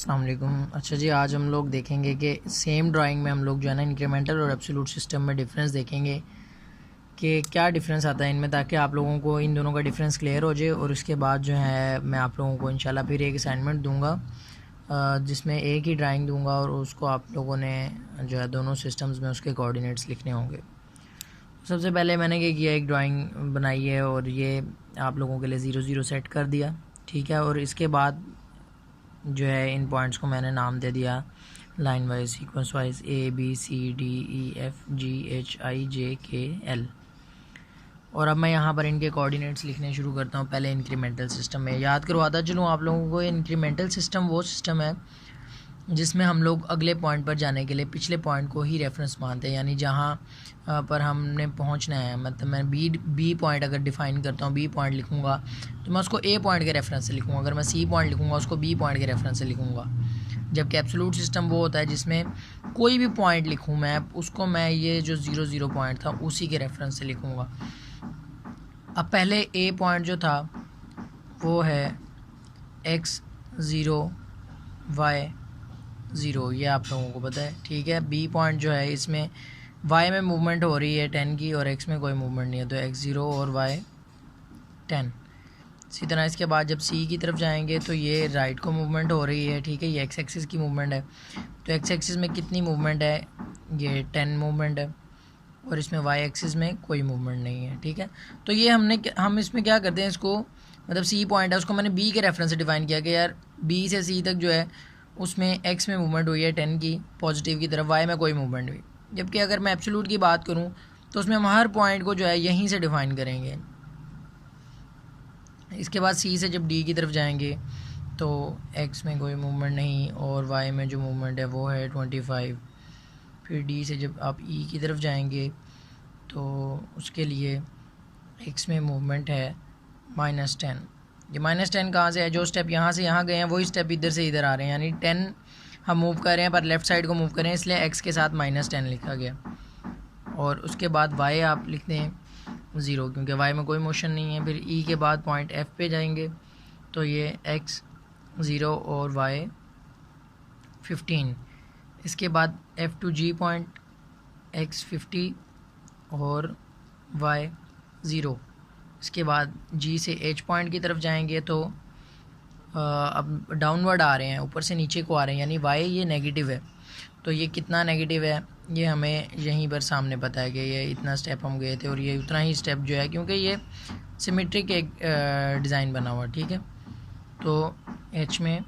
अस्सलाम वालेकुम। अच्छा जी, आज हम लोग देखेंगे कि सेम ड्राइंग में हम लोग जो है ना इंक्रीमेंटल और एब्सोल्यूट सिस्टम में डिफरेंस देखेंगे कि क्या डिफरेंस आता है इनमें, ताकि आप लोगों को इन दोनों का डिफरेंस क्लियर हो जाए। और उसके बाद जो है मैं आप लोगों को इंशाल्लाह फिर एक असाइनमेंट दूंगा जिसमें एक ही ड्राइंग दूंगा और उसको आप लोगों ने जो है दोनों सिस्टम्स में उसके कोऑर्डिनेट्स लिखने होंगे। सबसे पहले मैंने क्या किया, एक ड्राइंग बनाई है और ये आप लोगों के लिए 0 0 सेट कर दिया, ठीक है। और इसके बाद जो है इन पॉइंट्स को मैंने नाम दे दिया line wise, sequence wise ABCDEFGHIJKL। और अब मैं यहाँ पर इनके कोऑर्डिनेट्स लिखने शुरू करता हूँ। पहले इंक्रीमेंटल सिस्टम में याद करवाता चलूँ आप लोगों को। इंक्रीमेंटल सिस्टम वो सिस्टम है जिसमें हम लोग अगले पॉइंट पर जाने के लिए पिछले पॉइंट को ही रेफरेंस मानते हैं, यानी जहाँ पर हमने पहुँचना है। मतलब मैं बी पॉइंट अगर डिफ़ाइन करता हूँ, बी पॉइंट लिखूँगा तो मैं उसको ए पॉइंट के रेफरेंस से लिखूँगा। अगर मैं सी पॉइंट लिखूँगा उसको बी पॉइंट के रेफरेंस से लिखूँगा। जबकि एब्सोल्यूट सिस्टम वो होता है जिसमें कोई भी पॉइंट लिखूँ मैं, उसको मैं ये जो 0 0 पॉइंट था उसी के रेफरेंस से लिखूँगा। अब पहले ए पॉइंट जो था वो है x0 y0, ये आप लोगों को पता है, ठीक है। बी पॉइंट जो है इसमें y में मूवमेंट हो रही है 10 की और x में कोई मूवमेंट नहीं है, तो x0 और y 10। इसी तरह इसके बाद जब सी की तरफ जाएंगे तो ये राइट को मूवमेंट हो रही है, ठीक है। ये एक्स एक्सिस की मूवमेंट है, तो एक्स एक्सिस में कितनी मूवमेंट है, ये 10 मूवमेंट है। और इसमें वाई एक्सिस में कोई मूवमेंट नहीं है, ठीक है। तो ये हम इसमें क्या करते हैं, इसको मतलब सी पॉइंट है उसको मैंने बी के रेफरेंस से डिफाइन किया कि यार बी से सी तक जो है उसमें एक्स में मूवमेंट हुई है 10 की पॉजिटिव की तरफ, वाई में कोई मूवमेंट हुई। जबकि अगर मैं एब्सोल्यूट की बात करूँ तो उसमें हम हर पॉइंट को जो है यहीं से डिफाइन करेंगे। इसके बाद सी से जब डी की तरफ जाएंगे तो एक्स में कोई मूवमेंट नहीं और वाई में जो मूवमेंट है वो है 25। फिर डी से जब आप ई की तरफ जाएंगे तो उसके लिए एक्स में मूवमेंट है -10। ये -10 कहाँ से है, जो स्टेप यहाँ से यहाँ गए हैं वही स्टेप इधर से इधर आ रहे हैं, यानी 10 हम मूव कर रहे हैं पर लेफ़्ट साइड को मूव कर रहे हैं, इसलिए एक्स के साथ -10 लिखा गया। और उसके बाद वाई आप लिखते हैं 0 क्योंकि वाई में कोई मोशन नहीं है। फिर ई के बाद पॉइंट एफ पे जाएंगे तो ये x0 और y 15। इसके बाद F to G point x 50 और y 0। इसके बाद G से H पॉइंट की तरफ जाएंगे तो अब डाउनवर्ड आ रहे हैं, ऊपर से नीचे को आ रहे हैं, यानी y ये नेगेटिव है। तो ये कितना नेगेटिव है ये हमें यहीं पर सामने पता है कि ये इतना स्टेप हम गए थे और ये उतना ही स्टेप जो है, क्योंकि ये सिमेट्रिक एक डिज़ाइन बना हुआ, ठीक है। तो H में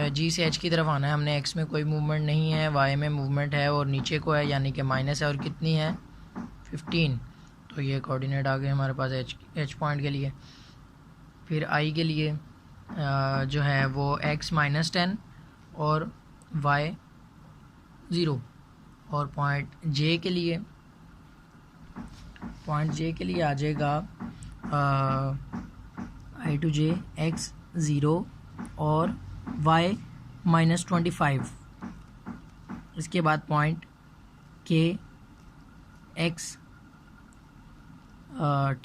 G से H की तरफ आना है हमने, X में कोई मूवमेंट नहीं है, Y में मूवमेंट है और नीचे को है यानी कि माइनस है, और कितनी है 15। तो ये कोऑर्डिनेट आ गए हमारे पास H पॉइंट के लिए। फिर I के लिए जो है वो x -10 और y 0। और पॉइंट J के लिए आ जाएगा I to J x0 और y -25। इसके बाद पॉइंट K x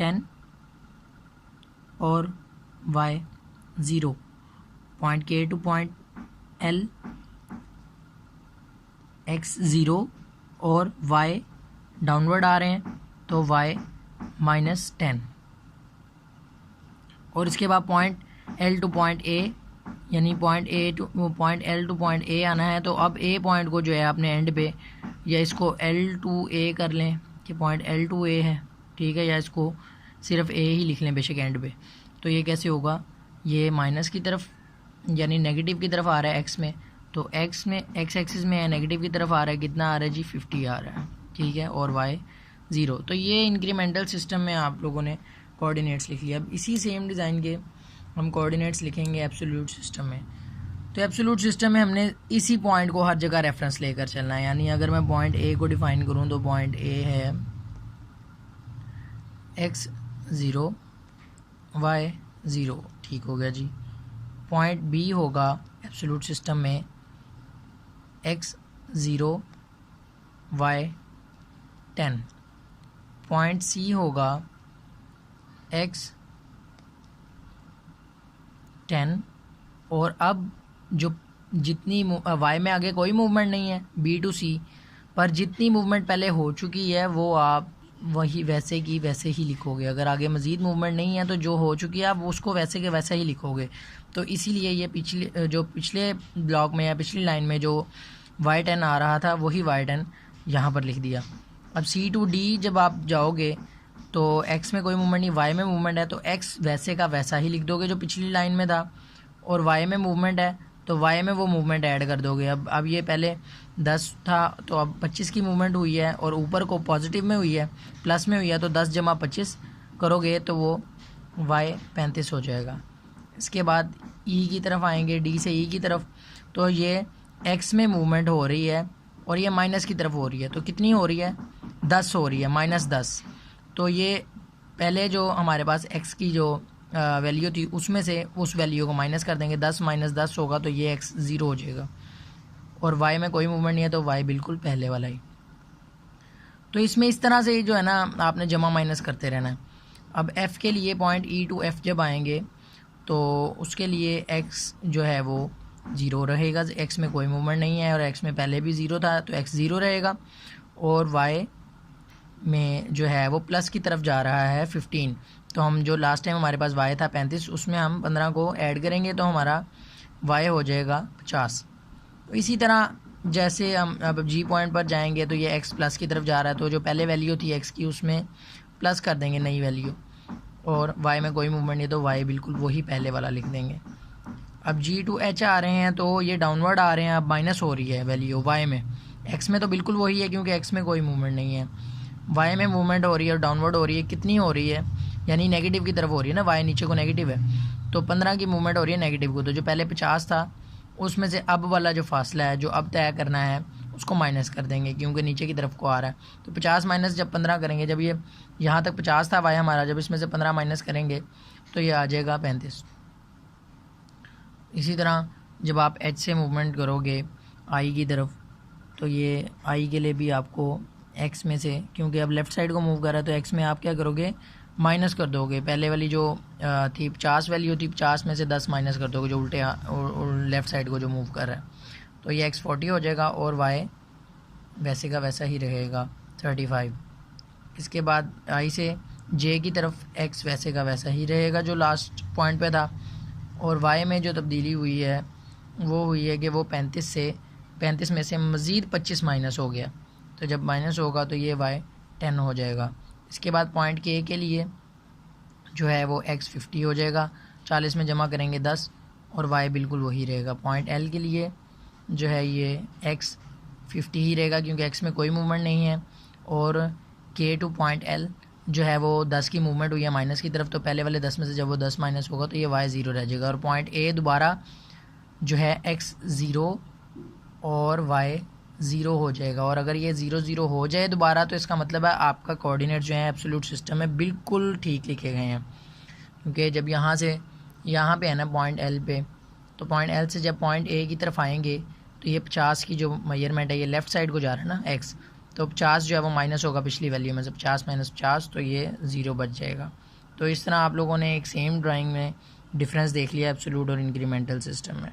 10 और y 0। Point K two point L x0 और y डाउनवर्ड आ रहे हैं तो y -10। और इसके बाद point L two point A, यानी point L two point A आना है। तो अब A पॉइंट को जो है अपने एंड पे, या इसको L टू A कर लें कि पॉइंट L टू A है, ठीक है, या इसको सिर्फ A ही लिख लें बेशक एंड पे। तो ये कैसे होगा, ये माइनस की तरफ यानी नेगेटिव की तरफ आ रहा है x में, तो x में x एक्सिस में है, नेगेटिव की तरफ आ रहा है, कितना आ रहा है जी 50 आ रहा है, ठीक है, और y 0। तो ये इंक्रीमेंटल सिस्टम में आप लोगों ने कोऑर्डिनेट्स लिख लिया। अब इसी सेम डिज़ाइन के हम कोऑर्डिनेट्स लिखेंगे एब्सोल्यूट सिस्टम में। तो एब्सोल्यूट सिस्टम में हमने इसी पॉइंट को हर जगह रेफरेंस लेकर चलना है, यानी अगर मैं पॉइंट A को डिफ़ाइन करूँ तो पॉइंट A है x0 y 0, ठीक हो गया जी। पॉइंट B होगा एब्सोल्यूट सिस्टम में x0 y 10। पॉइंट C होगा x 10 और अब जो जितनी वाई में आगे कोई मूवमेंट नहीं है बी टू सी, पर जितनी मूवमेंट पहले हो चुकी है वो आप वही वैसे की वैसे ही लिखोगे। अगर आगे मज़ीद मूवमेंट नहीं है तो जो हो चुकी है आप उसको वैसे के वैसा ही लिखोगे। तो इसीलिए ये पिछले ब्लॉक में या पिछली लाइन में जो वाई 10 आ रहा था वही वाई 10 यहाँ पर लिख दिया। अब सी टू डी जब आप जाओगे तो एक्स में कोई मूवमेंट नहीं, वाई में मूवमेंट है तो एक्स वैसे का वैसा ही लिख दोगे जो पिछली लाइन में था, और वाई में मूवमेंट है तो वाई में वो मूवमेंट ऐड कर दोगे। अब ये पहले 10 था तो अब 25 की मूवमेंट हुई है और ऊपर को पॉजिटिव में हुई है, प्लस में हुई है, तो 10 जमा 25 करोगे तो वो वाई 35 हो जाएगा। इसके बाद ई की तरफ आएंगे, डी से ई की तरफ, तो ये एक्स में मूवमेंट हो रही है और ये माइनस की तरफ हो रही है, तो कितनी हो रही है 10 हो रही है, -10। तो ये पहले जो हमारे पास एक्स की जो वैल्यू थी उसमें से उस वैल्यू को माइनस कर देंगे, 10 - 10 होगा तो ये एक्स 0 हो जाएगा, और वाई में कोई मूवमेंट नहीं है तो वाई बिल्कुल पहले वाला ही। तो इसमें इस तरह से जो है ना आपने जमा माइनस करते रहना है। अब एफ़ के लिए पॉइंट ई टू एफ़ जब आएंगे तो उसके लिए एक्स जो है वो 0 रहेगा, एक्स में कोई मूवमेंट नहीं है और एक्स में पहले भी 0 था तो एक्स 0 रहेगा, और वाई में जो है वो प्लस की तरफ जा रहा है 15। तो हम जो लास्ट टाइम हमारे पास वाई था 35, उसमें हम 15 को ऐड करेंगे तो हमारा वाई हो जाएगा 50। तो इसी तरह जैसे हम अब जी पॉइंट पर जाएंगे तो ये एक्स प्लस की तरफ जा रहा है, तो जो पहले वैल्यू थी एक्स की उसमें प्लस कर देंगे नई वैल्यू, और वाई में कोई मूवमेंट नहीं तो वाई बिल्कुल वही पहले वाला लिख देंगे। अब जी टू एच आ रहे हैं तो ये डाउनवर्ड आ रहे हैं, अब माइनस हो रही है वैल्यू वाई में, एक्स में तो बिल्कुल वही है क्योंकि एक्स में कोई मूवमेंट नहीं है, वाई में मूवमेंट हो रही है और डाउनवर्ड हो रही है। कितनी हो रही है, यानी नेगेटिव की तरफ हो रही है ना, वाई नीचे को नेगेटिव है तो 15 की मूवमेंट हो रही है नेगेटिव को। तो जो पहले 50 था उसमें से अब वाला जो फासला है जो अब तय करना है उसको माइनस कर देंगे क्योंकि नीचे की तरफ को आ रहा है। तो 50 माइनस जब 15 करेंगे, जब ये यहाँ तक 50 था वाई हमारा, जब इसमें से 15 माइनस करेंगे तो ये आ जाएगा 35। इसी तरह जब आप एच से मूवमेंट करोगे आई की तरफ तो ये आई के लिए भी आपको एक्स में से, क्योंकि अब लेफ़्ट साइड को मूव कर रहा है तो एक्स में आप क्या करोगे माइनस कर दोगे। पहले वाली जो थी 50 वैल्यू थी, 50 में से 10 माइनस कर दोगे जो उल्टे लेफ़्ट साइड को जो मूव कर रहा है, तो ये एक्स 40 हो जाएगा और वाई वैसे का वैसा ही रहेगा 35। इसके बाद आई से जे की तरफ एक्स वैसे का वैसा ही रहेगा जो लास्ट पॉइंट पे था, और वाई में जो तब्दीली हुई है वो हुई है कि वो 35 में से मज़ीद 25 माइनस हो गया, तो जब माइनस होगा तो ये वाई 10 हो जाएगा। इसके बाद पॉइंट के के लिए जो है वो एक्स 50 हो जाएगा, 40 में जमा करेंगे 10 और वाई बिल्कुल वही रहेगा। पॉइंट एल के लिए जो है ये एक्स 50 ही रहेगा क्योंकि एक्स में कोई मूवमेंट नहीं है, और के टू पॉइंट एल जो है वो 10 की मूवमेंट हुई है माइनस की तरफ, तो पहले वाले 10 में से जब वो 10 माइनस होगा तो ये वाई 0 रह जाएगा। और पॉइंट ए दोबारा जो है एक्स 0 और वाई 0 हो जाएगा, और अगर ये 0 0 हो जाए दोबारा तो इसका मतलब है आपका कोऑर्डिनेट जो है एब्सोल्यूट सिस्टम में बिल्कुल ठीक लिखे गए हैं, क्योंकि जब यहाँ से यहाँ पे है ना पॉइंट एल पे, तो पॉइंट एल से जब पॉइंट ए की तरफ आएंगे तो ये 50 की जो मेजरमेंट है ये लेफ़्ट साइड को जा रहा है ना एक्स, तो 50 जो है वो माइनस होगा पिछली वैल्यू में से, 50 - 50 तो ये 0 बच जाएगा। तो इस तरह आप लोगों ने एक सेम ड्राइंग में डिफरेंस देख लिया एब्सोल्यूट और इंक्रीमेंटल सिस्टम में।